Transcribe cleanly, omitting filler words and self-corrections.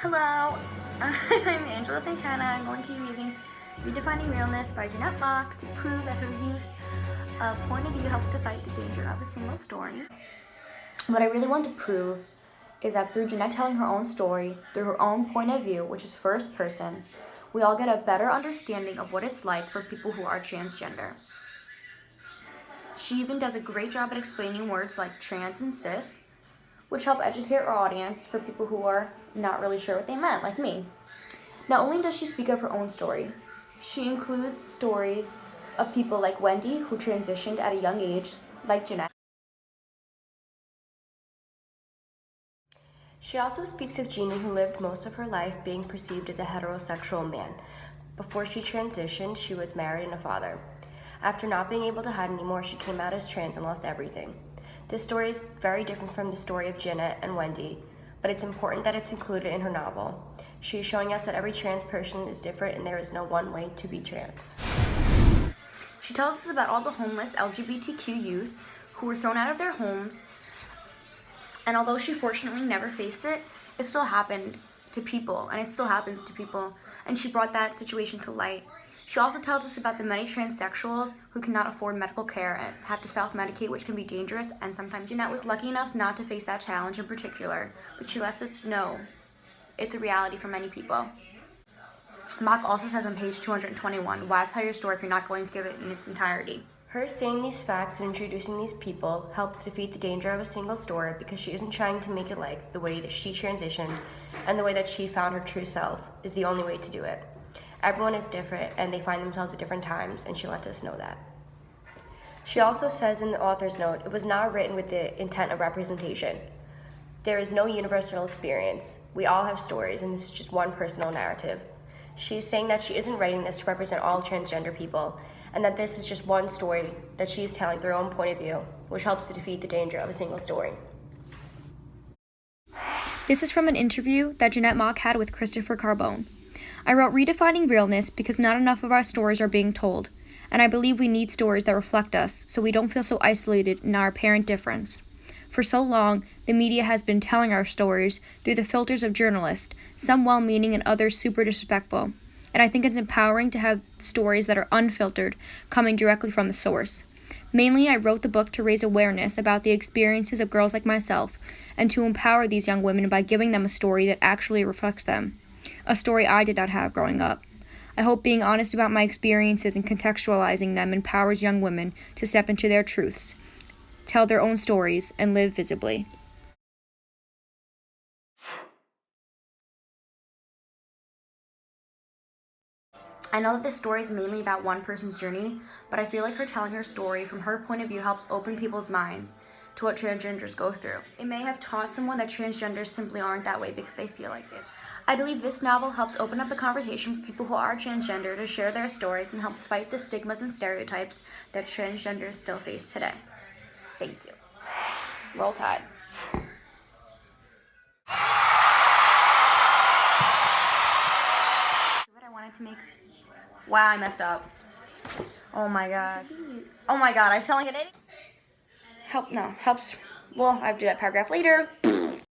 Hello, I'm Angela Santana. I'm going to be using Redefining Realness by Jeanette Mock to prove that her use of point of view helps to fight the danger of a single story. What I really want to prove is that through Jeanette telling her own story, through her own point of view, which is first person, we all get a better understanding of what it's like for people who are transgender. She even does a great job at explaining words like trans and cis, which help educate our audience for people who are not really sure what they meant, like me. Not only does she speak of her own story, she includes stories of people like Wendy, who transitioned at a young age, like Jeanette. She also speaks of Jeannie, who lived most of her life being perceived as a heterosexual man. Before she transitioned, she was married and a father. After not being able to hide anymore, she came out as trans and lost everything. This story is very different from the story of Jeanette and Wendy, but it's important that it's included in her novel. She is showing us that every trans person is different and there is no one way to be trans. She tells us about all the homeless LGBTQ youth who were thrown out of their homes, and although she fortunately never faced it, it still happened to people, and it still happens to people, and she brought that situation to light. She also tells us about the many transsexuals who cannot afford medical care and have to self-medicate, which can be dangerous, and sometimes Jeanette was lucky enough not to face that challenge in particular, but she lets us know it's a reality for many people. Mock also says on page 221, why tell your story if you're not going to give it in its entirety? Her saying these facts and introducing these people helps defeat the danger of a single story because she isn't trying to make it like the way that she transitioned and the way that she found her true self is the only way to do it. Everyone is different and they find themselves at different times, and she lets us know that. She also says in the author's note, it was not written with the intent of representation. There is no universal experience. We all have stories, and this is just one personal narrative. She is saying that she isn't writing this to represent all transgender people, and that this is just one story that she is telling through her own point of view, which helps to defeat the danger of a single story. This is from an interview that Jeanette Mock had with Christopher Carbone. I wrote Redefining Realness because not enough of our stories are being told, and I believe we need stories that reflect us so we don't feel so isolated in our apparent difference. For so long, the media has been telling our stories through the filters of journalists, some well-meaning and others super disrespectful. And I think it's empowering to have stories that are unfiltered, coming directly from the source. Mainly, I wrote the book to raise awareness about the experiences of girls like myself, and to empower these young women by giving them a story that actually reflects them. A story I did not have growing up. I hope being honest about my experiences and contextualizing them empowers young women to step into their truths, tell their own stories, and live visibly. I know that this story is mainly about one person's journey, but I feel like her telling her story from her point of view helps open people's minds to what transgenders go through. It may have taught someone that transgenders simply aren't that way because they feel like it. I believe this novel helps open up the conversation for people who are transgender to share their stories and helps fight the stigmas and stereotypes that transgenders still face today. Thank you. Roll Tide. What I wanted to make. Wow, I messed up. Oh my gosh. Oh my god, I'm selling it. Helps. Well, I have to do that paragraph later.